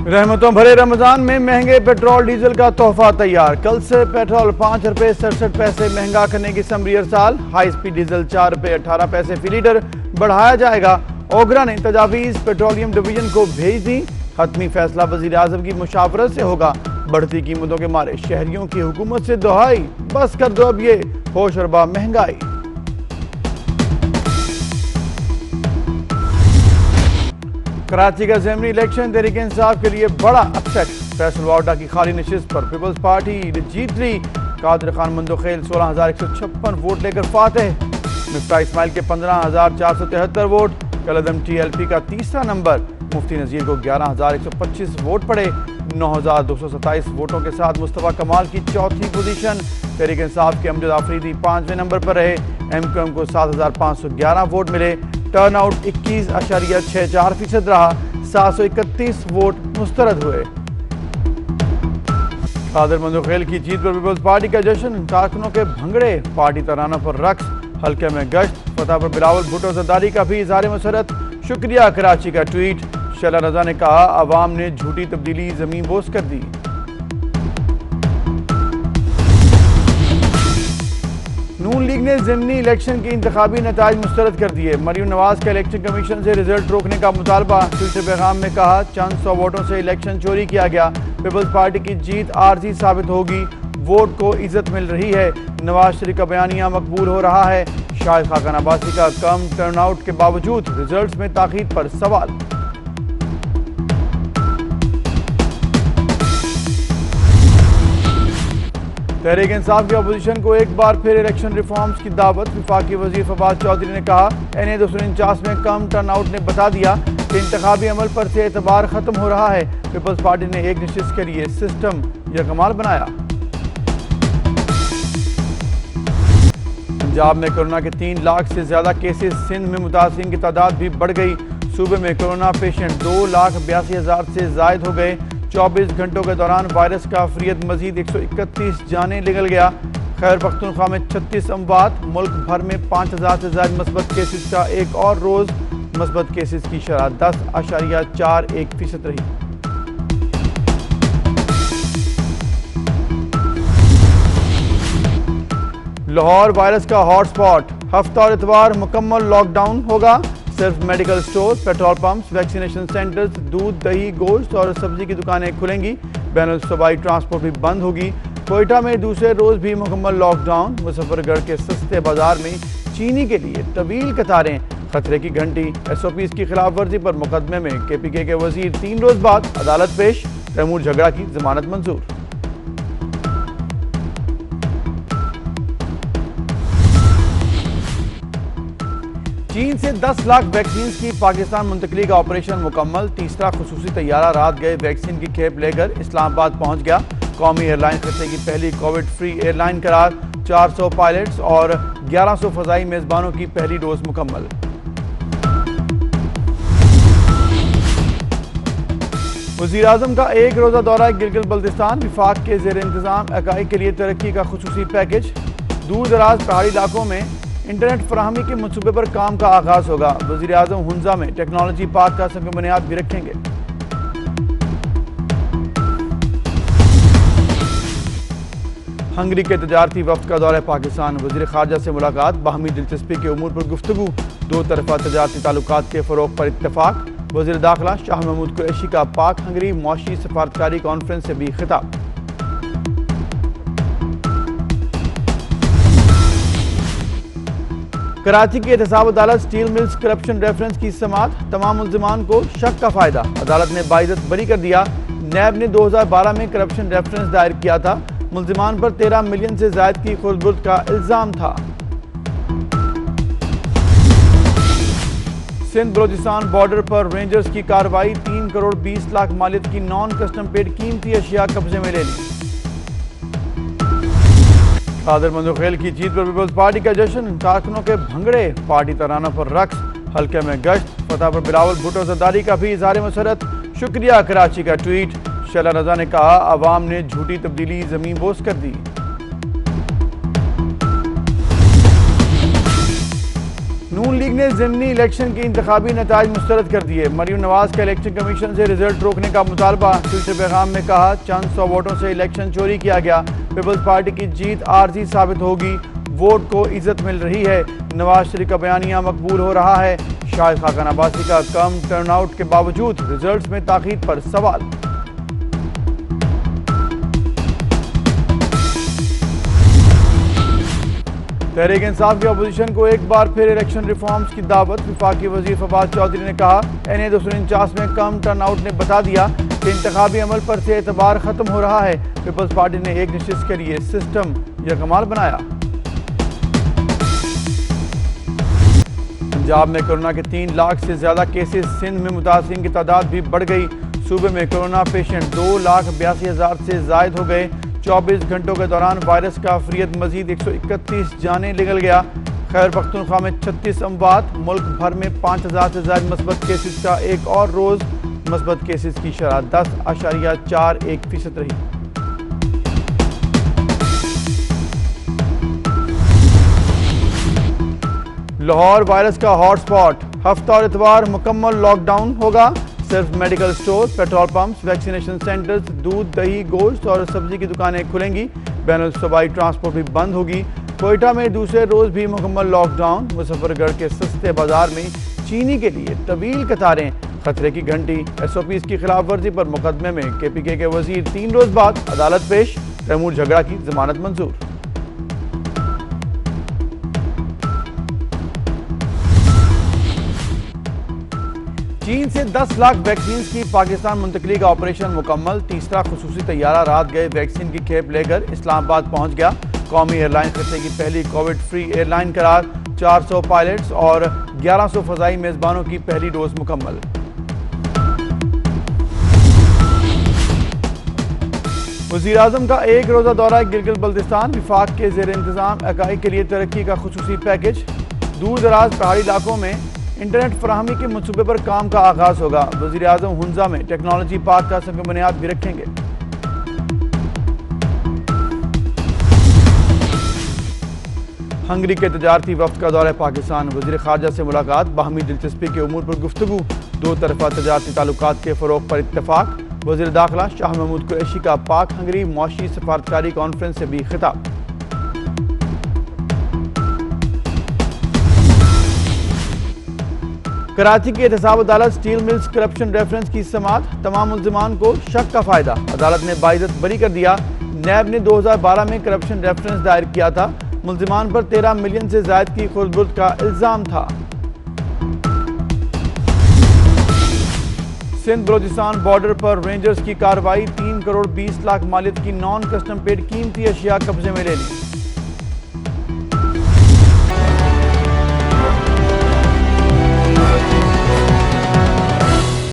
रहमतों भरे रमजान में महंगे पेट्रोल डीजल का तोहफा तैयार। कल से पेट्रोल 5 रुपए 67 पैसे महंगा करने की समरी अरसाल। हाई स्पीड डीजल 4 रुपए 18 पैसे फी लीटर बढ़ाया जाएगा। ओगरा ने तजावीज पेट्रोलियम डिवीजन को भेज दी। हतमी फैसला वजीर आजम की मुशावरत से होगा। बढ़ती कीमतों के मारे शहरियों की हुकूमत से दुहाई, बस कर दो अब ये होश और बा महंगाई। कराची का असेंबली इलेक्शन तहरीक इंसाफ के लिए बड़ा अपसेट। फैसल वाडा की खाली नशिस्त पर पीपल्स पार्टी जीत ली। कादिर खान मंदोखेल 16,156 वोट लेकर फातेह। मिफ्ता इस्माइल के 15,473 वोट। कलदम TLP का तीसरा नंबर। मुफ्ती नज़ीर को 11,125 वोट पड़े। 9,227 वोटों के साथ मुस्तफ़ा कमाल की चौथी पोजीशन। तहरीक इंसाफ के अमजद आफरीदी 5वें नंबर पर रहे। MQM को 7,511 वोट मिले। टर्नआउट 21.64% रहा। 731 वोट मुस्तरद हुए। कादिर मंदोखेल की जीत पर पीपल्स पार्टी का जश्न। कारकुनों के भंगड़े, पार्टी तरानों पर रक्स, हल्के में गश्त। फतह पर बिलावल भुट्टो जरदारी का भी इज़हार मसरत। शुक्रिया कराची का ट्वीट। शैला रजा ने कहा अवाम ने झूठी तब्दीली जमीन बोस कर दी। नून लीग ने ज़िमनी इलेक्शन के इंतखाबी नताइज मुस्तरद कर दिए। मरियम नवाज का इलेक्शन कमीशन से रिजल्ट रोकने का मुतालबा। ट्विटर पैगाम में कहा चंद सौ वोटों से इलेक्शन चोरी किया गया। पीपल्स पार्टी की जीत आर्जी साबित होगी। वोट को इज्जत मिल रही है। नवाज शरीफ का बयानिया मकबूल हो रहा है। शाहिद खाकान अब्बासी का कम टर्नआउट के बावजूद रिजल्ट्स में ताखीर पर सवाल। तहरीक इंसाफ की अपोजिशन को एक बार फिर इलेक्शन रिफॉर्म्स की दावत। वफाकी वजीर फवाद चौधरी ने कहा NA 249 में कम टर्नआउट ने बता दिया कि इंतखाबी अमल पर से एतबार खत्म हो रहा है। पीपल्स पार्टी ने एक नशिस्त के लिए सिस्टम यकमाल बनाया। पंजाब में कोरोना के 3 लाख से ज्यादा केसेस। सिंध में मुतासिरीन की तादाद भी बढ़ गई। सूबे में कोरोना पेशेंट 2,82,000 से जायद हो गए। 24 घंटों के दौरान वायरस का अफरियत मजीद 131 जाने निकल गया। खैबर पख्तूनख्वा में 36 अमवात। मुल्क भर में 5,000 से ज्यादा मस्बत केसेस का एक और रोज। मस्बत केसेस की शरह 10.41% रही। लाहौर वायरस का हॉटस्पॉट। हफ्ता और इतवार मुकम्मल लॉकडाउन होगा। सिर्फ medical store, petrol pumps, vaccination centres, दूध, दही, गोश्त और सब्जी की दुकानें खुलेंगी। बैनुल सूबाई ट्रांसपोर्ट भी बंद होगी। कोयटा में दूसरे रोज भी मुकम्मल लॉकडाउन। मुजफ्फरगढ़ के सस्ते बाजार में चीनी के लिए तवील कतारें। खतरे की घंटी। SOPs की खिलाफ वर्जी पर मुकदमे में KPK के वजीर 3 रोज बाद अदालत पेश। तैमूर झगड़ा की जमानत मंजूर। चीन से 10 लाख वैक्सीन की पाकिस्तान मुंतकली का ऑपरेशन मुकम्मल। तीसरा खुसूसी तैयारा रात गए वैक्सीन की खेप लेकर इस्लामाबाद पहुंच गया। कौमी एयरलाइन खत्े की पहली कोविड फ्री एयरलाइन करार। 400 पायलट्स और 1100 फजाई मेजबानों की पहली डोज मुकम्मल। वज़ीर आज़म का एक रोजा दौरा गिलगित बल्तिस्तान। विफाक के ज़ेर इंतजाम इकाई के लिए तरक्की का खुसूसी पैकेज। दूर दराज पहाड़ी इलाकों में इंटरनेट फराहमी के मनसूबे पर काम का आगाज होगा। वज़ीर आज़म हुंजा में टेक्नोलॉजी पार्क का संग बुनियाद भी रखेंगे। हंगरी के तजारती वफ्द का दौरा पाकिस्तान। वज़ीर ख़ारजा से मुलाकात। बाहमी दिलचस्पी के उमूर पर गुफ्तगू। 2 तरफ़ा तजारती ताल्लुकात के फ़रोग़ पर इत्तफ़ाक़। वज़ीर दाखिला शाह महमूद कुरैशी का पाक हंगरी मुआशी सफारतकारी कॉन्फ्रेंस से भी खिताब। कराची की एहतसाब अदालत स्टील मिल्स करप्शन रेफरेंस की समाअत। तमाम मुल्ज़िमान को शक का फायदा। अदालत ने बाइज्जत बरी कर दिया। नैब ने 2012 में करप्शन रेफरेंस दायर किया था। मुल्ज़िमान पर 13 मिलियन से जायद की खुर्द-बुर्द का इल्जाम था। सिंध बलोचिस्तान बॉर्डर पर रेंजर्स की कार्रवाई। 3 करोड़ 20 लाख मालियत की नॉन कस्टम पेड कीमती अशिया कब्जे में ले ली। कादिर मंदोखेल की जीत पर पीपल्स पार्टी का जश्न। कारकुनों के भंगड़े, पार्टी तरानों पर रक्स, हल्के में गश्त। फतह पर बिलावल भुट्टो जरदारी का भी इज़हार मसरत। शुक्रिया कराची का ट्वीट। शैला रजा ने कहा अवाम ने झूठी तब्दीली जमीन बोस कर दी। नून लीग ने ज़िमनी इलेक्शन के इंतखाबी नताइज मुस्तरद कर दिए। मरियम नवाज का इलेक्शन कमीशन से रिजल्ट रोकने का मुतालबा। ट्विटर पैगाम में कहा, चंद 100 वोटों से इलेक्शन चोरी किया गया। पीपल्स पार्टी की जीत आर्जी साबित होगी। वोट को इज्जत मिल रही है। नवाज शरीफ का बयानिया मकबूल हो रहा है। शाहिद खाकान अब्बासी का कम टर्नआउट के बावजूद रिजल्ट्स में ताखीर पर सवाल। तहरीक इंसाफ की अपोजिशन को एक बार फिर इलेक्शन रिफॉर्म्स की दावत। वफाकी वजीर फवाद चौधरी ने कहा, NA 249 में कम टर्नआउट ने बता दिया कि इंतखाबी अमल पर से एतबार खत्म हो रहा है। पीपल्स पार्टी ने एक नशिस्त के लिए सिस्टम यकमाल बनाया। पंजाब में कोरोना के 3 लाख से ज्यादा केसेस। सिंध में मुतासिरीन की तादाद भी बढ़ गई। सूबे में कोरोना पेशेंट 2,82,000 से जायद हो गए। 24 घंटों के दौरान वायरस का अफरियत मजीद 131 जाने निकल गया। खैबर पख्तूनख्वा में 36 अमवात। मुल्क भर में 5,000 से ज्यादा मस्बत केसेस का एक और रोज। मस्बत केसेस की शरह 10.41% रही। लाहौर वायरस का हॉटस्पॉट। हफ्ता और इतवार मुकम्मल लॉकडाउन होगा। सिर्फ medical store, petrol pumps, vaccination centres, दूध, दही, गोश्त और सब्जी की दुकानें खुलेंगी। बैनुल सूबाई ट्रांसपोर्ट भी बंद होगी। कोयटा में दूसरे रोज भी मुकम्मल लॉकडाउन। मुजफ्फरगढ़ के सस्ते बाजार में चीनी के लिए तवील कतारें। खतरे की घंटी। SOPs की खिलाफ वर्जी पर मुकदमे में KPK के वजीर 3 रोज बाद अदालत पेश। तैमूर झगड़ा की जमानत मंजूर। चीन से 10 लाख वैक्सीन की पाकिस्तान मुंतकली का ऑपरेशन मुकम्मल। तीसरा खुसूसी तैयारा रात गए वैक्सीन की खेप लेकर इस्लामाबाद पहुंच गया। कौमी एयरलाइन खत्े की पहली कोविड फ्री एयरलाइन करार। 400 पायलट्स और 1100 फजाई मेजबानों की पहली डोज मुकम्मल। वज़ीर आज़म का एक रोजा दौरा गिलगित बल्तिस्तान। विफाक के ज़ेर इंतजाम इकाई के लिए तरक्की का खुसूसी पैकेज। दूर दराज पहाड़ी इलाकों में इंटरनेट फराहमी के मनसूबे पर काम का आगाज होगा। वज़ीर आज़म हुंजा में टेक्नोलॉजी पार्क का संग बुनियाद भी रखेंगे। हंगरी के तजारती वफ्द का दौरा पाकिस्तान। वज़ीर ख़ारजा से मुलाकात। बाहमी दिलचस्पी के उमूर पर गुफ्तगू। 2 तरफा तजारती ताल्लुकात के फ़रोग़ पर इत्तफ़ाक़। वज़ीर दाखिला शाह महमूद कुरैशी का पाक हंगरी मुआशी सफारतकारी कॉन्फ्रेंस से भी खिताब। कराची की एहतसाब अदालत स्टील मिल्स करप्शन रेफरेंस की समाअत। तमाम मुल्ज़िमान को शक का फायदा। अदालत ने बाइज्जत बरी कर दिया। नैब ने 2012 में करप्शन रेफरेंस दायर किया था। मुल्ज़िमान पर 13 मिलियन से ज्यादा की खुर्द-बुर्द का इल्जाम था। सिंध बलोचिस्तान बॉर्डर पर रेंजर्स की कार्रवाई। 3 करोड़ 20 लाख मालियत की नॉन कस्टम पेड कीमती अशिया कब्जे में ले ली।